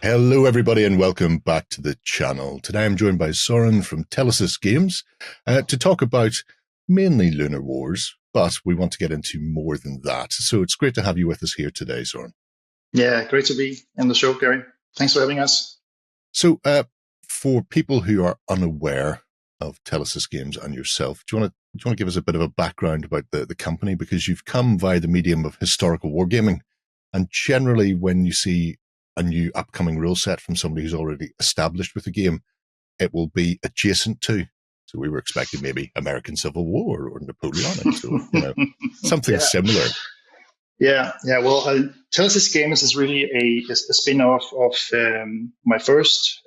Hello everybody and welcome back to the channel. Today I'm joined by Soren from Telesis Games to talk about mainly Lunar Wars, but we want to get into more than that. So it's great to have you with us here today, Soren. Yeah, great to be in the show, Gerry. Thanks for having us. So for people who are unaware of Telesis Games and yourself, do you want to give us a bit of a background about the company? Because you've come via the medium of historical wargaming, and generally when you see a new upcoming rule set from somebody who's already established with the game, it will be adjacent to. So we were expecting maybe American Civil War or Napoleonic, or something similar. Yeah. Well, Telesis Games is really a spin-off of my first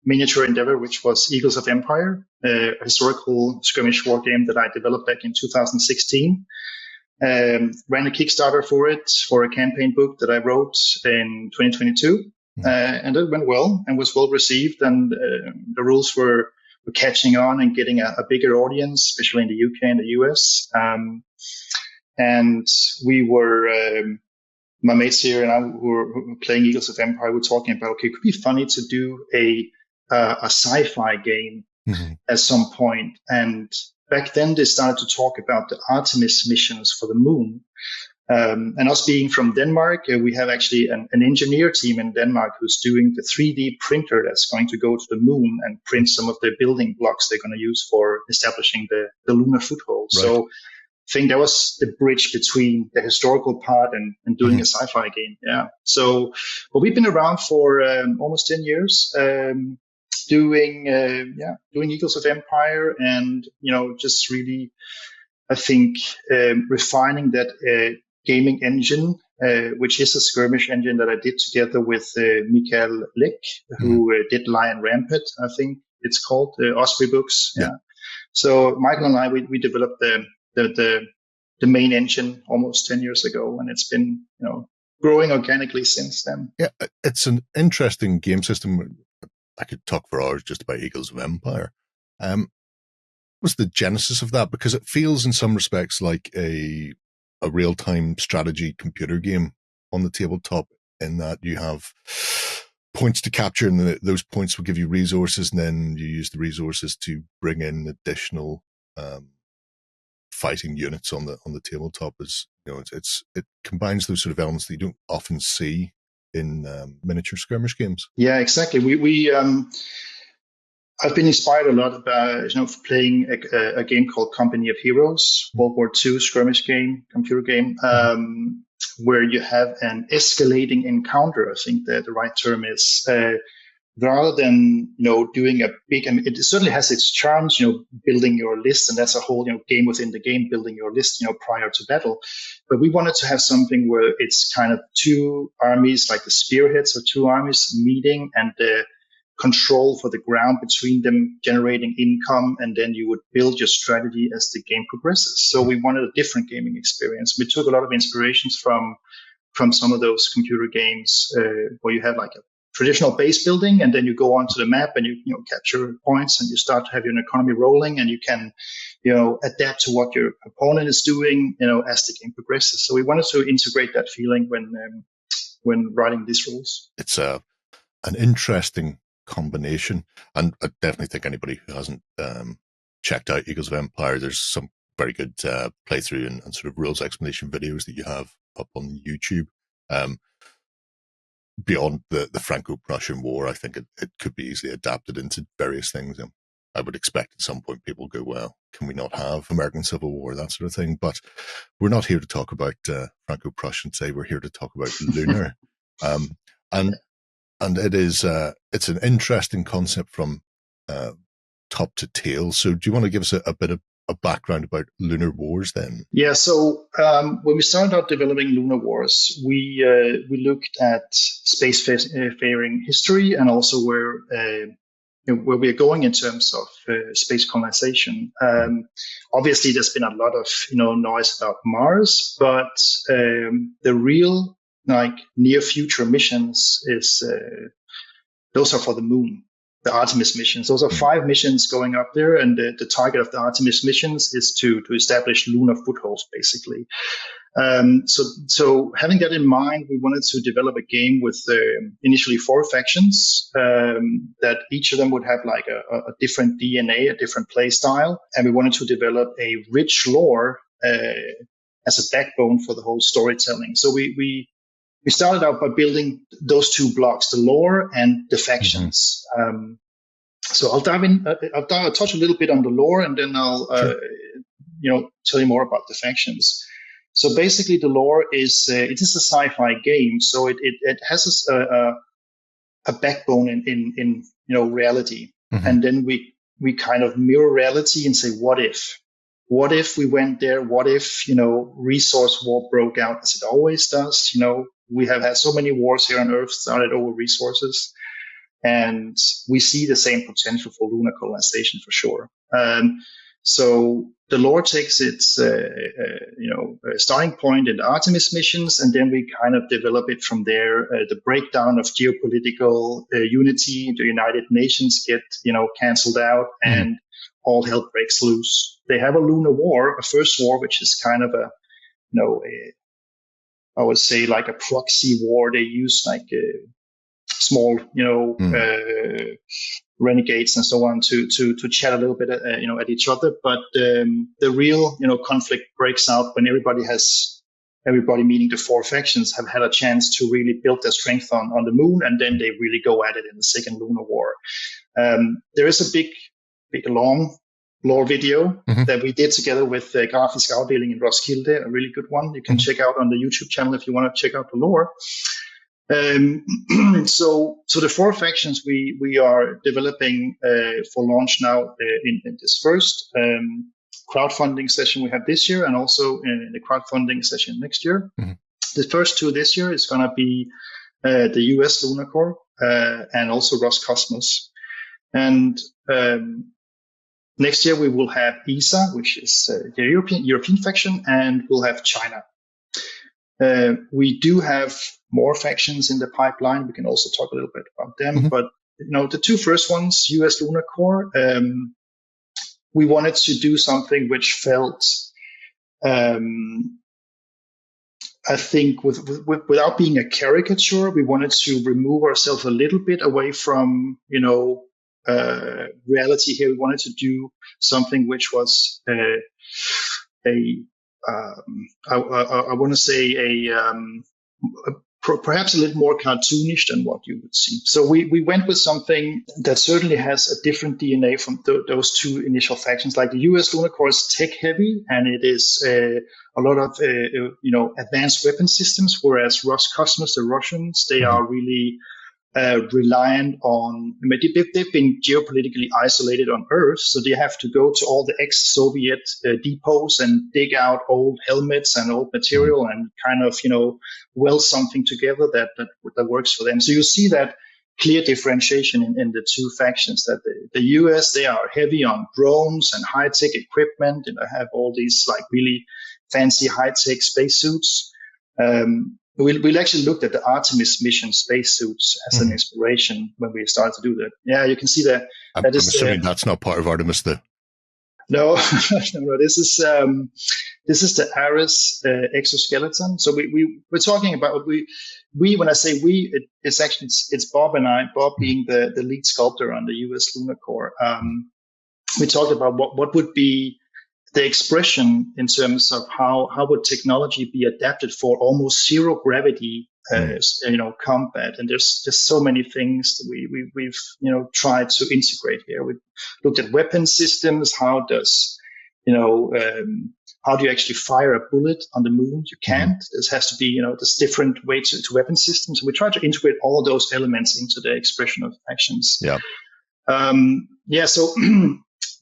miniature endeavor, which was Eagles of Empire, a historical skirmish war game that I developed back in 2016. Ran a Kickstarter for it for a campaign book that I wrote in 2022, and it went well and was well received. And the rules were catching on and getting a bigger audience, especially in the UK and the US. And we were, my mates here and I who were playing Eagles of Empire, were talking about, okay, it could be funny to do a sci-fi game at some point. And back then, they started to talk about the Artemis missions for the moon. And us being from Denmark, we have actually an engineer team in Denmark who's doing the 3D printer that's going to go to the moon and print some of the building blocks they're going to use for establishing the lunar foothold. Right. So I think that was the bridge between the historical part and doing a sci-fi game. Yeah. So, but we've been around for almost 10 years. Doing Eagles of Empire, and just really, I think, refining that gaming engine, which is a skirmish engine that I did together with Mikael Lick, who did Lion Rampant, I think it's called, Osprey Books. Yeah. So Michael and I, we developed the main engine almost 10 years ago, and it's been growing organically since then. Yeah, it's an interesting game system. I could talk for hours just about Eagles of Empire. Was the genesis of that? Because it feels in some respects like a real-time strategy computer game on the tabletop, in that you have points to capture, and those points will give you resources, and then you use the resources to bring in additional fighting units on the tabletop. It combines those sort of elements that you don't often see in miniature skirmish games. Yeah, exactly. We I've been inspired a lot about playing a game called Company of Heroes, World War II skirmish game, computer game, where you have an escalating encounter. I think that the right term is, rather than doing a big. I mean, it certainly has its charms, building your list, and that's a whole game within the game, building your list, prior to battle. But we wanted to have something where it's kind of two armies, like the spearheads of two armies meeting, and the control for the ground between them, generating income, and then you would build your strategy as the game progresses. So we wanted a different gaming experience. We took a lot of inspirations from some of those computer games where you have like a traditional base building, and then you go onto the map and you capture points, and you start to have your economy rolling, and you can adapt to what your opponent is doing as the game progresses. So we wanted to integrate that feeling when writing these rules. It's an interesting combination, and I definitely think anybody who hasn't checked out Eagles of Empire, there's some very good playthrough and sort of rules explanation videos that you have up on YouTube. Beyond the Franco-Prussian War, I think it could be easily adapted into various things. I would expect at some point people go, well, can we not have American Civil War, that sort of thing? But we're not here to talk about Franco-Prussian today. We're here to talk about Lunar. And it is it's an interesting concept from top to tail. So do you want to give us a bit of a background about Lunar Wars then? Yeah, so when we started out developing Lunar Wars, we looked at spacefaring history, and also where we are going in terms of space colonization. Obviously, there's been a lot of noise about Mars, but the real near future missions is those are for the moon. Artemis missions. Those are 5 missions going up there, and the target of the Artemis missions is to establish lunar footholds, basically. So having that in mind, we wanted to develop a game with initially 4 factions, that each of them would have like a different DNA, a different play style, and we wanted to develop a rich lore as a backbone for the whole storytelling. So we started out by building those 2 blocks, the lore and the factions. So I'll dive in. I'll touch a little bit on the lore, and then I'll tell you more about the factions. So basically, the lore is it is a sci-fi game, so it has a backbone in reality, and then we kind of mirror reality and say, what if? What if we went there? What if resource war broke out, as it always does? We have had so many wars here on Earth started over resources, and we see the same potential for lunar colonization for sure. So the lore takes its starting point in the Artemis missions, and then we kind of develop it from there. The breakdown of geopolitical unity, the United Nations get canceled out, and all hell breaks loose. They have a lunar war, a first war, which is kind of I would say like a proxy war. They use like small, renegades and so on to chat a little bit, at each other. But the real, conflict breaks out when everybody, meaning the 4 factions, have had a chance to really build their strength on the moon, and then they really go at it in the second lunar war. There is a big, long lore video that we did together with Grafisk Afdeling in Roskilde, a really good one. You can check out on the YouTube channel if you want to check out the lore. So the 4 factions we are developing for launch now in this first crowdfunding session we have this year, and also in the crowdfunding session next year. The first 2 this year is going to be the US Lunar Corps and also Roscosmos. And next year we will have ESA, which is the European faction, and we'll have China. We do have more factions in the pipeline. We can also talk a little bit about them. But the 2 first ones, US Lunar Corps, we wanted to do something which felt, I think, without being a caricature, we wanted to remove ourselves a little bit away from reality here. We wanted to do something which was I want to say perhaps a little more cartoonish than what you would see. So we went with something that certainly has a different DNA from those 2 initial factions. Like the US Lunar Corps is tech heavy, and it is a lot of advanced weapon systems, whereas Roscosmos, the Russians, they are really reliant on, they've been geopolitically isolated on Earth, so they have to go to all the ex-Soviet depots and dig out old helmets and old material and kind of, weld something together that works for them. So you see that clear differentiation in the 2 factions, that the US, they are heavy on drones and high-tech equipment, and they have all these like really fancy high-tech spacesuits. We actually looked at the Artemis mission spacesuits as an inspiration when we started to do that. Yeah, you can see that. I'm assuming that's not part of Artemis, though. No, no. This is the Ares exoskeleton. So we're talking about we when I say we, it's Bob and I. Bob being the lead sculptor on the US Lunar Corps. We talked about what would be the expression in terms of how would technology be adapted for almost zero gravity, combat. And there's just so many things that we've tried to integrate here. We looked at weapon systems. How do you actually fire a bullet on the moon? You can't. There has to be, this different way to weapon systems. We try to integrate all of those elements into the expression of factions. Yeah. So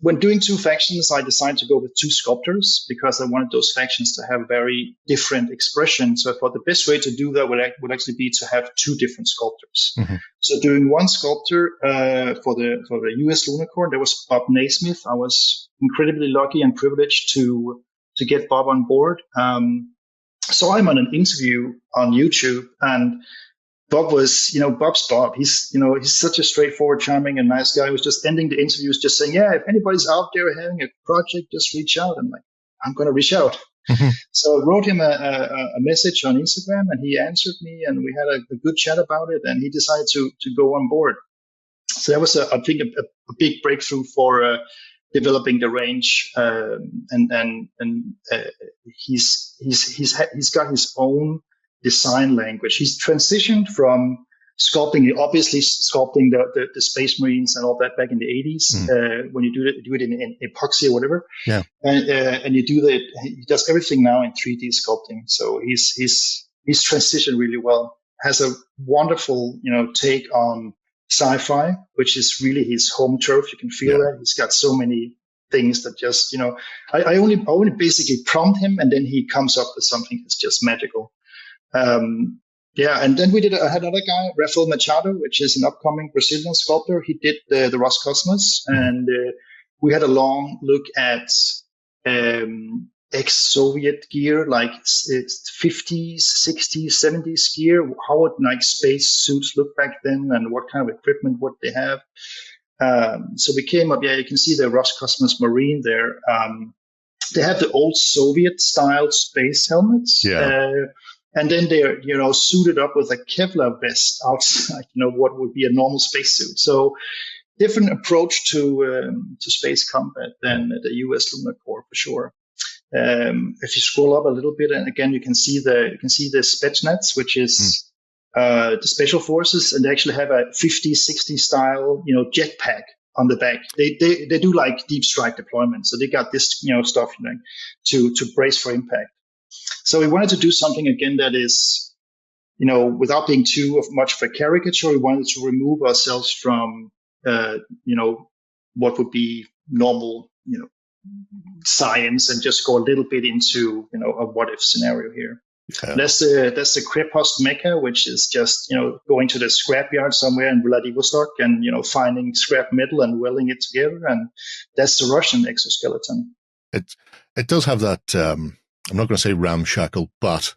when doing 2 factions, I decided to go with 2 sculptors because I wanted those factions to have very different expression. So I thought the best way to do that would actually be to have 2 different sculptors. So doing 1 sculptor for the US Lunar Corps, there was Bob Naismith. I was incredibly lucky and privileged to get Bob on board. Saw him on an interview on YouTube, and Bob was, Bob's Bob. He's such a straightforward, charming, and nice guy. He was just ending the interviews, just saying, "Yeah, if anybody's out there having a project, just reach out." I'm like, "I'm going to reach out." So I wrote him a message on Instagram, and he answered me, and we had a good chat about it, and he decided to go on board. So that was, I think, a big breakthrough for developing the range, and he's got his own design language. He's transitioned from sculpting, obviously sculpting the Space Marines and all that back in the 80s. When you do it in epoxy or whatever, Yeah. and you do that. He does everything now in 3D sculpting. So he's transitioned really well. Has a wonderful take on sci-fi, which is really his home turf. You can feel that he's got so many things that just I only basically prompt him, and then he comes up with something that's just magical. And then I had another guy, Rafael Machado, which is an upcoming Brazilian sculptor. He did the Roscosmos, and we had a long look at ex-Soviet gear, like it's 50s, 60s, 70s gear. How would space suits look back then, and what kind of equipment would they have? So we came up. Yeah, you can see the Roscosmos Marine there. They have the old Soviet-style space helmets. Yeah. And then they're, suited up with a Kevlar vest outside, what would be a normal spacesuit. So different approach to space combat than the U.S. Lunar Corps for sure. If you scroll up a little bit, and again you can see the Spetsnaz, which is the special forces, and they actually have a 50s, 60s style, jetpack on the back. They do like deep strike deployment, so they got this stuff to brace for impact. So we wanted to do something again that is, without being too much of a caricature. We wanted to remove ourselves from what would be normal science, and just go a little bit into a what if scenario here. Yeah. That's the Krepost Mecha, which is just going to the scrapyard somewhere in Vladivostok and finding scrap metal and welding it together, and that's the Russian exoskeleton. It does have that. I'm not going to say ramshackle, but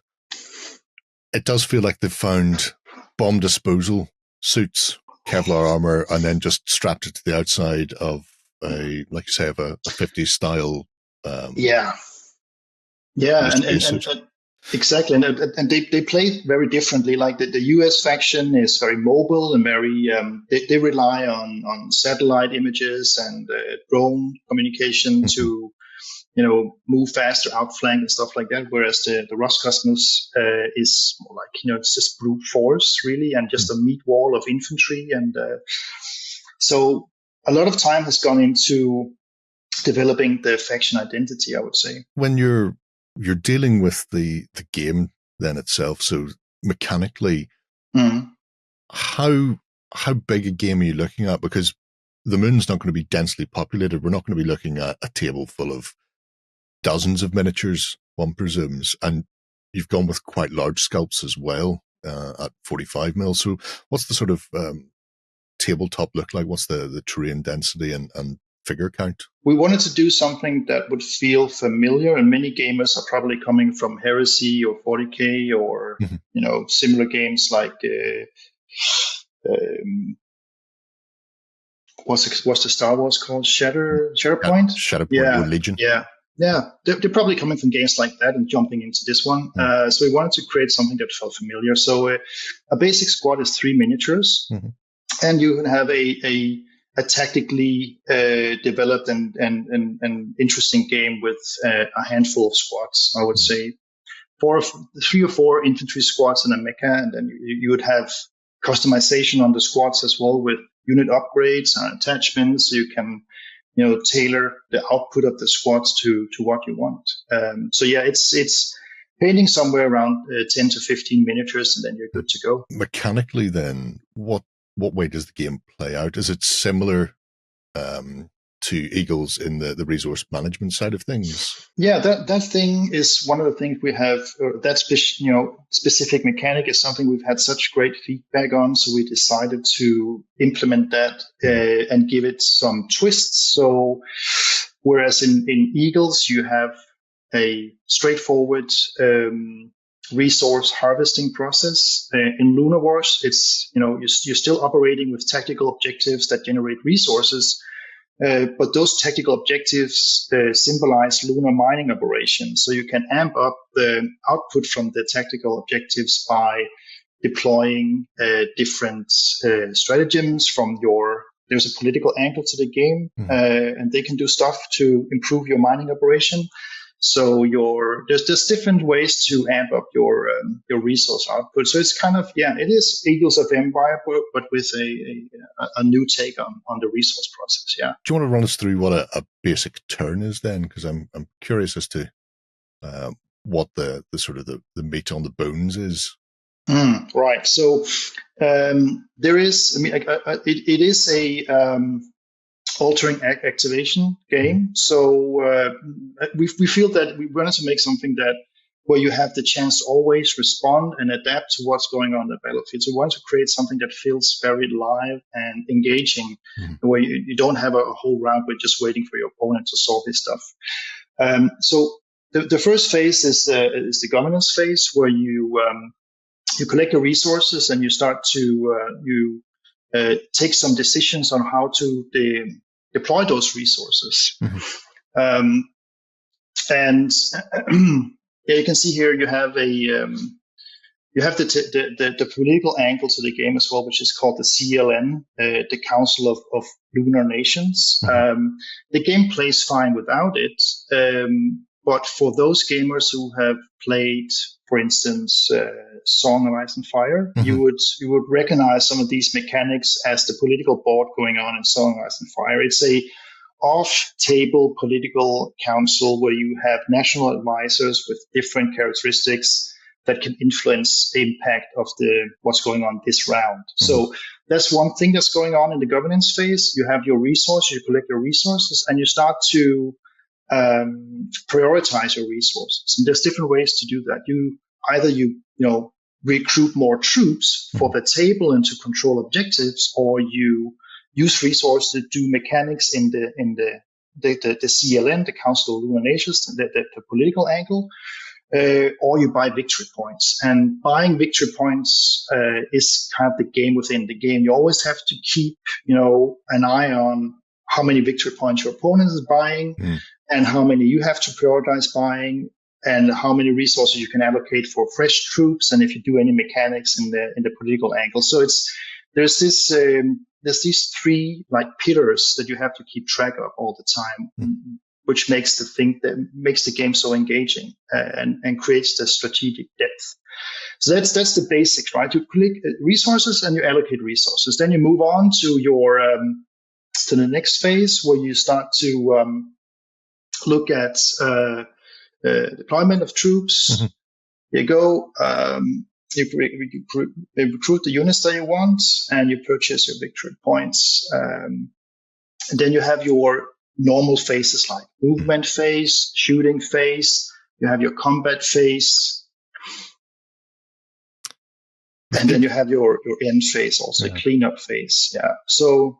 it does feel like they've found bomb disposal suits, Kevlar armor, and then just strapped it to the outside of a 50s style. And exactly, and they play very differently. Like the U.S. faction is very mobile and very they rely on satellite images and drone communication to move faster, outflank and stuff like that. Whereas the Roscosmos is more like it's just brute force really, and just a meat wall of infantry, and so a lot of time has gone into developing the faction identity, I would say. When you're dealing with the game then itself, so mechanically, how big a game are you looking at? Because the moon's not going to be densely populated. We're not going to be looking at a table full of dozens of miniatures, one presumes, and you've gone with quite large sculpts as well at 45 mil. So what's the sort of tabletop look like? What's the terrain density and figure count? We wanted to do something that would feel familiar, and many gamers are probably coming from Heresy or 40K or similar games like what's the Star Wars called? Shatterpoint? Shatterpoint or Legion. Yeah. They're probably coming from games like that and jumping into this one. So we wanted to create something that felt familiar. So a basic squad is 3 miniatures, and you can have a tactically developed and interesting game with a handful of squads. I would say 3 or 4 infantry squads and a mecha, and then you would have customization on the squads as well with unit upgrades and attachments, so you can tailor the output of the squads to what you want. So yeah, it's painting somewhere around 10 to 15 miniatures, and then you're good to go. Mechanically, then what way does the game play out? Is it similar to Eagles in the resource management side of things? Yeah, that thing is one of the things we have. That specific mechanic is something we've had such great feedback on, so we decided to implement that and give it some twists. So whereas in Eagles you have a straightforward resource harvesting process. In Lunar Wars, it's you're still operating with tactical objectives that generate resources, but those tactical objectives symbolize lunar mining operations. So you can amp up the output from the tactical objectives by deploying different stratagems from your. There's a political angle to the game, and they can do stuff to improve your mining operation. So there's different ways to amp up your resource output. So it's kind of it is Eagles of Empire, but with a new take on the resource process. Yeah. Do you want to run us through what a basic turn is then? Because I'm curious as to what the sort of the meat on the bones is. Right. So there is. I mean, it is a altering activation game. So we feel that we wanted to make something where you have the chance to always respond and adapt to what's going on in the battlefield. So we wanted to create something that feels very live and engaging, where you don't have a whole round where you're just waiting for your opponent to solve his stuff. So the first phase is the governance phase, where you collect your resources and you start to take some decisions on how to deploy those resources. And you can see here you have the political angle to the game as well, which is called the CLN, the Council of Lunar Nations. The game plays fine without it, but for those gamers who have played, for instance, Song of Ice and Fire, you would recognize some of these mechanics as the political board going on in Song of Ice and Fire. It's a off-table political council where you have national advisors with different characteristics that can influence the impact of what's going on this round. So that's one thing that's going on in the governance phase. You have your resources, you collect your resources, and you start to prioritize your resources. And there's different ways to do that. You recruit more troops for the table and to control objectives, or you use resources to do mechanics in the CLN, the Council of Lunar Nations, the political angle, or you buy victory points. And buying victory points is kind of the game within the game. You always have to keep an eye on how many victory points your opponent is buying, and how many you have to prioritize buying, and how many resources you can allocate for fresh troops, and if you do any mechanics in the political angle. So there's these three pillars that you have to keep track of all the time, which makes the game so engaging and creates the strategic depth. So that's the basics, right? You click resources and you allocate resources. Then you move on to your to the next phase, where you start to look at deployment of troops. You go, you recruit the units that you want, and you purchase your victory points. And then you have your normal phases like movement phase, shooting phase. You have your combat phase. And then you have your end phase, also a cleanup phase. Yeah. So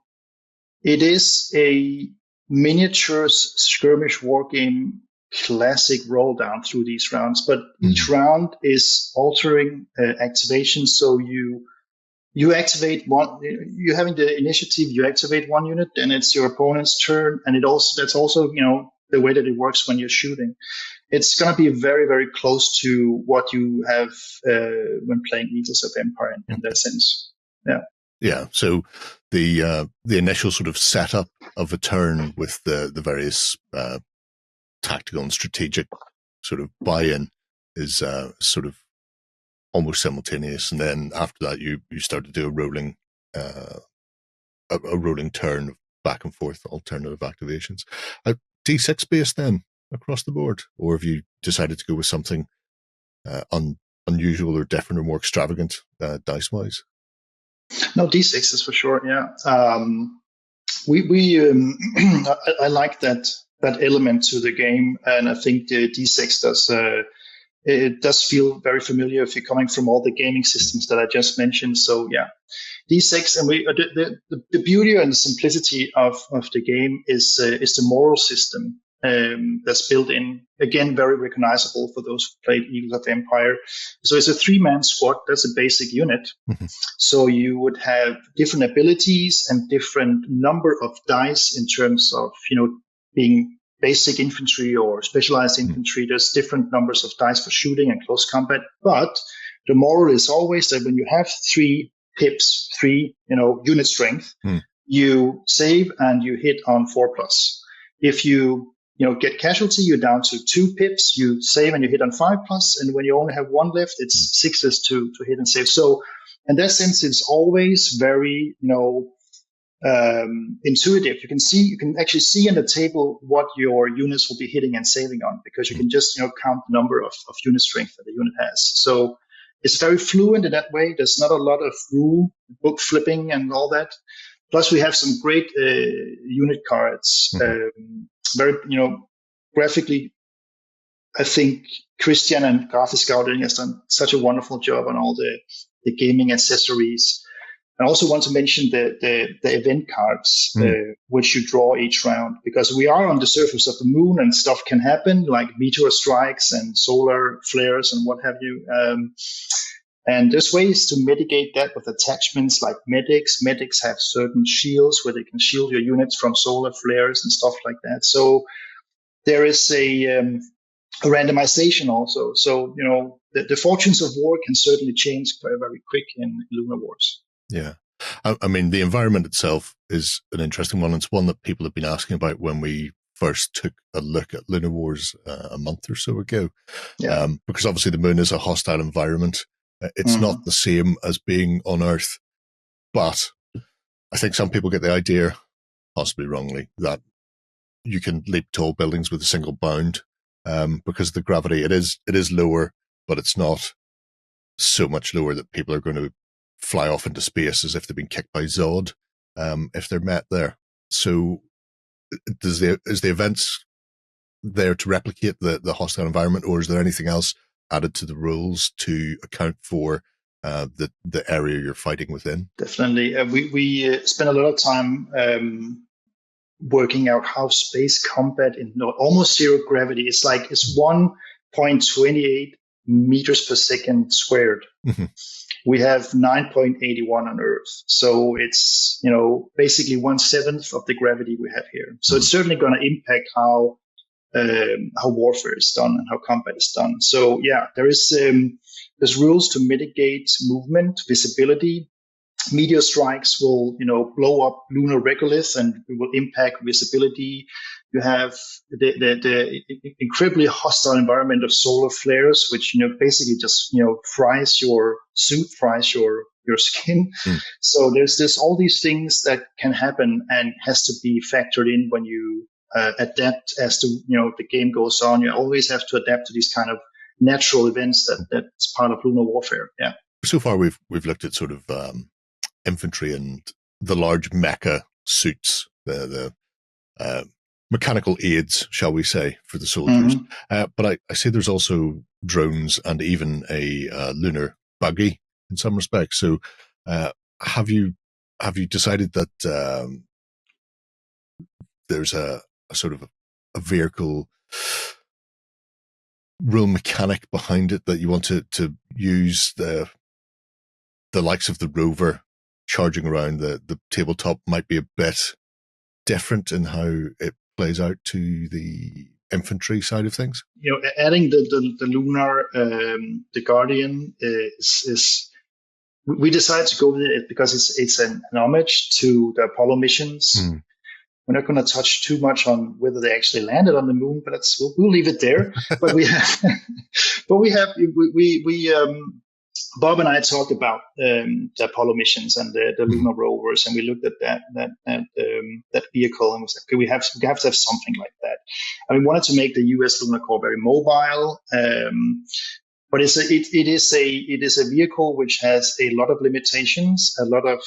it is a miniature skirmish war game, classic roll down through these rounds, but each round is altering activation. So you activate one, you're having the initiative, you activate one unit, and it's your opponent's turn. And that's also the way that it works when you're shooting. It's going to be very, very close to what you have when playing Eagles of Empire in that sense. Yeah. Yeah. So the initial sort of setup of a turn with the various tactical and strategic sort of buy-in is sort of almost simultaneous, and then after that you start to do a rolling turn of back and forth alternative activations. D6 based then across the board, or have you decided to go with something unusual or different or more extravagant dice wise? No, D6 is for sure. Yeah, I like that element to the game, and I think the D6 does. It does feel very familiar if you're coming from all the gaming systems that I just mentioned. So yeah, D6, and the beauty and the simplicity of the game is the moral system. that's built in. Again, very recognizable for those who played Eagles of Empire. So it's a 3-man squad. That's a basic unit. Mm-hmm. So you would have different abilities and different number of dice in terms of, being basic infantry or specialized infantry. There's different numbers of dice for shooting and close combat. But the moral is always that when you have 3 pips, 3, unit strength, you save and you hit on 4+. If you get casualty, you're down to 2 pips, you save and you hit on 5+, and when you only have 1 left, it's 6s to hit and save. So in that sense, it's always very, intuitive. You can actually see in the table what your units will be hitting and saving on, because you can just, count the number of unit strength that the unit has. So it's very fluent in that way. There's not a lot of rule book flipping and all that. Plus, we have some great unit cards. Very, graphically, I think Christian and Graphic Scouting has done such a wonderful job on all the gaming accessories. I also want to mention the event cards, which you draw each round, because we are on the surface of the moon and stuff can happen, like meteor strikes and solar flares and what have you. And there's ways to mitigate that with attachments like medics. Medics have certain shields where they can shield your units from solar flares and stuff like that. So there is a randomization also. So, the fortunes of war can certainly change very, very quick in Lunar Wars. Yeah. I mean, the environment itself is an interesting one. It's one that people have been asking about when we first took a look at Lunar Wars a month or so ago. Yeah. Because obviously the moon is a hostile environment. It's not the same as being on Earth. But I think some people get the idea, possibly wrongly, that you can leap tall buildings with a single bound because the gravity, it is lower, but it's not so much lower that people are going to fly off into space as if they've been kicked by Zod if they're met there. So is the events there to replicate the hostile environment, or is there anything else added to the rules to account for the area you're fighting within? Definitely. We spend a lot of time working out how space combat in almost zero gravity, it's 1.28 meters per second squared. We have 9.81 on Earth. So it's, basically 1/7 of the gravity we have here. So it's certainly going to impact how warfare is done and how combat is done. So yeah, there's rules to mitigate movement, visibility. Meteor strikes will, blow up lunar regolith and it will impact visibility. You have the incredibly hostile environment of solar flares, which, basically just, fries your suit, fries your skin. So there's all these things that can happen and has to be factored in when you adapt as to, the game goes on. You always have to adapt to these kind of natural events that's part of lunar warfare. Yeah. So far we've looked at sort of infantry and the large mecha suits, the mechanical aids, shall we say, for the soldiers. But I see there's also drones and even a lunar buggy in some respects. So have you decided that there's a sort of a vehicle rule mechanic behind it that you want to use? The likes of the rover charging around the tabletop might be a bit different in how it plays out to the infantry side of things. Adding the lunar, the Guardian is we decided to go with it because it's an homage to the Apollo missions. We're not going to touch too much on whether they actually landed on the moon, but we'll leave it there. But we have, Bob and I talked about the Apollo missions and the lunar rovers, and we looked at that vehicle and was like, okay, we have to have something like that. And we wanted to make the U.S. Lunar Corps very mobile, but it is a vehicle which has a lot of limitations, a lot of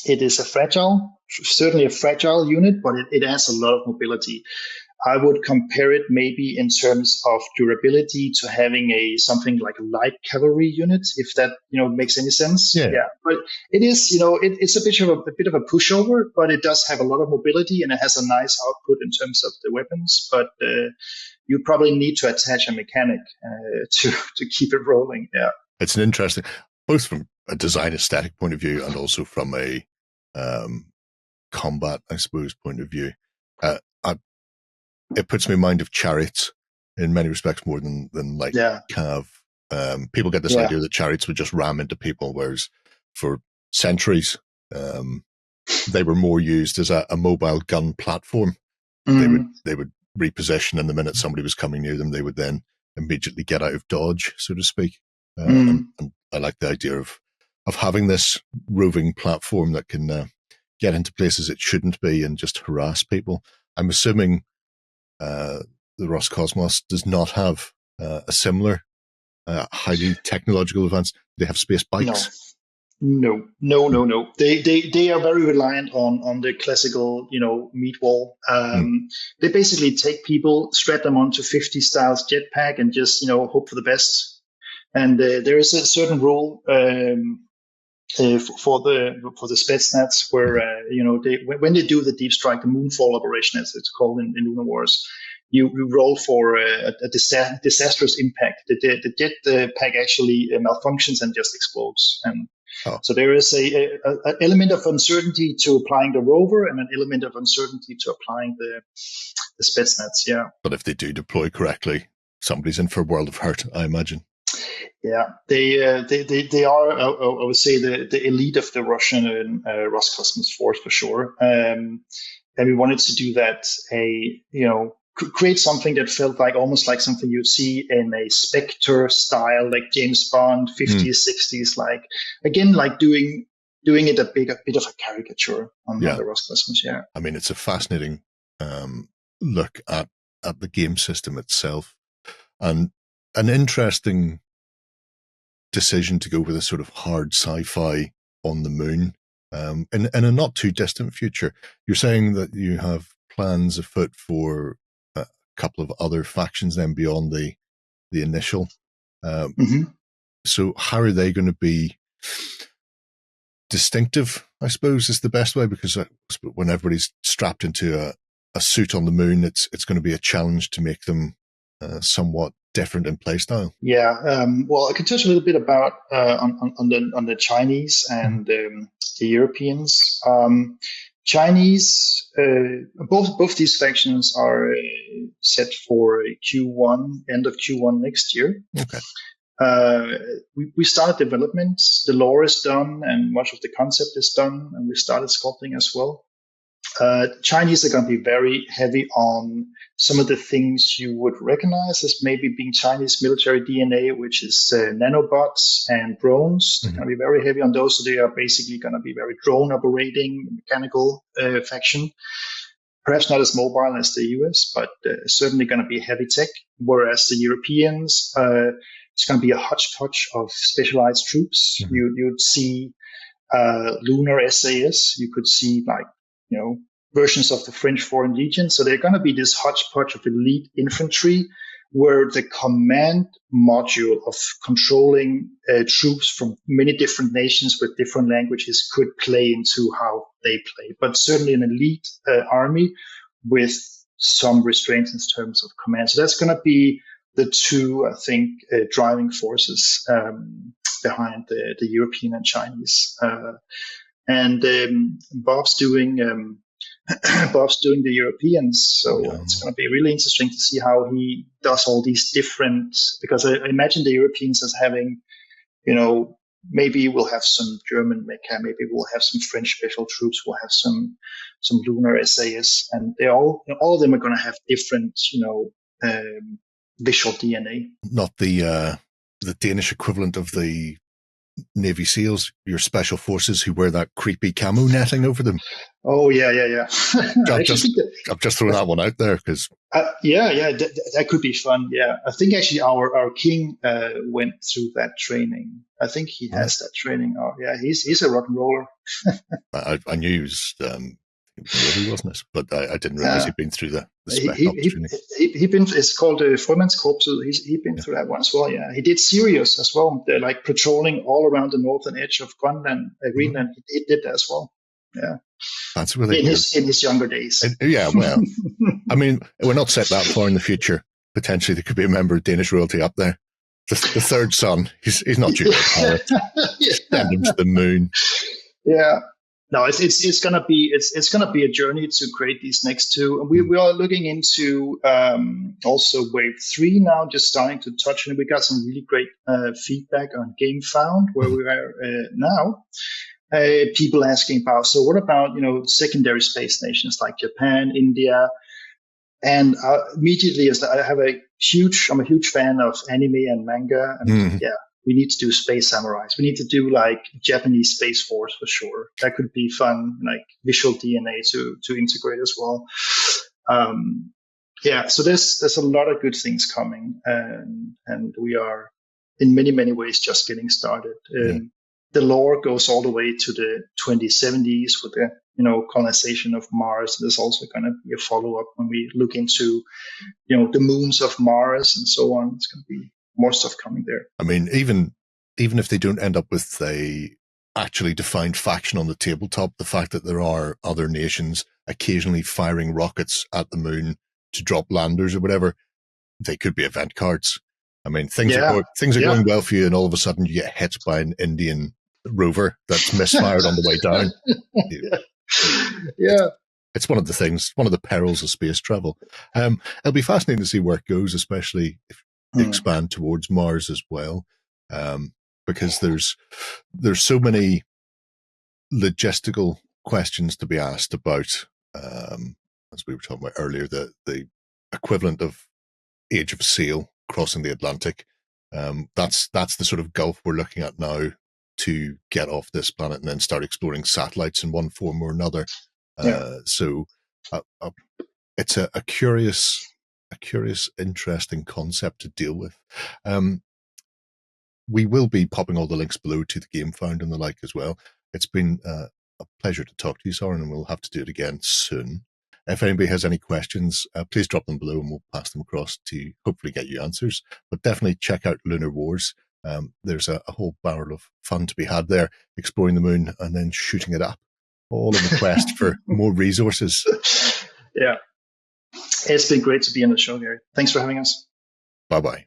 it is certainly a fragile unit, but it has a lot of mobility. I would compare it maybe in terms of durability to having something like a light cavalry unit, if that makes any sense. Yeah. Yeah, but it is it's a bit of a pushover, but it does have a lot of mobility and it has a nice output in terms of the weapons. But you probably need to attach a mechanic to keep it rolling. Yeah, it's an interesting, both from a design aesthetic point of view and also from a combat, I suppose, point of view. It puts me in mind of chariots in many respects more than like cav. People get this idea that chariots would just ram into people, whereas for centuries they were more used as a mobile gun platform. They would reposition, and the minute somebody was coming near them, they would then immediately get out of dodge, so to speak. And I like the idea of having this roving platform that can get into places it shouldn't be and just harass people. I'm assuming the Roscosmos does not have a similar highly technological advance. They have space bikes. No. They are very reliant on the classical, meat wall. They basically take people, strap them onto 50 styles jetpack, and just hope for the best. And there is a certain rule for the Spetsnaz where when they do the deep strike, the moonfall operation, as it's called in Lunar Wars, you roll for a disastrous impact. The jet pack actually malfunctions and just explodes. And so there is an element of uncertainty to applying the rover and an element of uncertainty to applying the Spetsnaz. Yeah. But if they do deploy correctly, somebody's in for a world of hurt, I imagine. Yeah, they are, I would say, the elite of the Russian Roscosmos force for sure. And we wanted to do that, create something that felt like almost like something you'd see in a Spectre style, like James Bond, 50s, 60s, like doing it a bit of a caricature on the Roscosmos. Yeah, I mean, it's a fascinating look at the game system itself, and an interesting decision to go with a sort of hard sci-fi on the moon in a not too distant future. You're saying that you have plans afoot for a couple of other factions then beyond the initial. So how are they going to be distinctive, I suppose, is the best way, because when everybody's strapped into a suit on the moon, it's going to be a challenge to make them somewhat different in playstyle. Yeah, well, I can touch a little bit about on the Chinese and the Europeans. Chinese, both these factions are set for Q1, end of Q1 next year. Okay. We started development. The lore is done, and much of the concept is done, and we started sculpting as well. Chinese are going to be very heavy on some of the things you would recognize as maybe being Chinese military DNA, which is nanobots and drones. They're going to be very heavy on those. So they are basically going to be very drone operating, mechanical faction. Perhaps not as mobile as the US, but certainly going to be heavy tech. Whereas the Europeans, it's going to be a hodgepodge of specialized troops. You'd see lunar SAS. You could see versions of the French Foreign Legion. So they're going to be this hodgepodge of elite infantry where the command module of controlling troops from many different nations with different languages could play into how they play. But certainly an elite army with some restraints in terms of command. So that's going to be the two, I think, driving forces behind the European and Chinese. And Bob's doing the Europeans, so it's going to be really interesting to see how he does all these different. Because I imagine the Europeans as having, maybe we'll have some German mecha, maybe we'll have some French special troops, we'll have some lunar SAS, and they all of them are going to have different, visual DNA. Not the Danish equivalent of the Navy SEALs, your special forces who wear that creepy camo netting over them. Oh yeah. I've just thrown that one out there because that could be fun. Yeah, I think actually our king went through that training. I think he has that training. Oh yeah, he's a rock and roller. I knew he was movie, wasn't it? But I didn't realize he'd been through the spec ops training. He been. It's called Frømands Korps. So he's been through that one as well. Yeah, he did Sirius as well. They're like patrolling all around the northern edge of Greenland. He did that as well. Yeah, that's really in his younger days. Yeah, well, I mean, we're not set that far in the future. Potentially, there could be a member of Danish royalty up there. The third son. He's not due to retire. Send him to the moon. Yeah. No, it's gonna be a journey to create these next two, and we are looking into also wave 3 now, just starting to touch, and we got some really great feedback on Game Found where we are now. People asking about, so what about secondary space nations like Japan, India, and immediately as I'm a huge fan of anime and manga, and we need to do space samurais. We need to do like Japanese Space Force for sure. That could be fun, like visual DNA to integrate as well. So there's a lot of good things coming, and we are in many ways just getting started. The lore goes all the way to the 2070s with the colonization of Mars. There's also going to be a follow-up when we look into the moons of Mars and so on. It's going to be more stuff coming there. I mean, even if they don't end up with a actually defined faction on the tabletop, the fact that there are other nations occasionally firing rockets at the moon to drop landers or whatever, they could be event cards. I mean, things are going well for you, and all of a sudden you get hit by an Indian rover that's misfired on the way down. It's one of the things, one of the perils of space travel. It'll be fascinating to see where it goes, especially if they expand towards Mars as well, because there's so many logistical questions to be asked about, as we were talking about earlier, the equivalent of Age of Sail crossing the Atlantic. That's the sort of gulf we're looking at now to get off this planet and then start exploring satellites in one form or another. So it's a curious, interesting concept to deal with. We will be popping all the links below to the Game Found and the like as well. It's been a pleasure to talk to you, Soren, and we'll have to do it again soon. If anybody has any questions, please drop them below and we'll pass them across to hopefully get you answers. But definitely check out Lunar Wars. There's a whole barrel of fun to be had there, exploring the moon and then shooting it up, all in the quest for more resources. Yeah. It's been great to be on the show, Gerry. Thanks for having us. Bye-bye.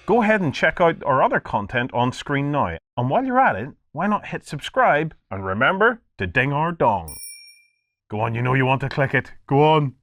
Go ahead and check out our other content on screen now. And while you're at it, why not hit subscribe and remember to ding our dong. Go on, you know you want to click it. Go on.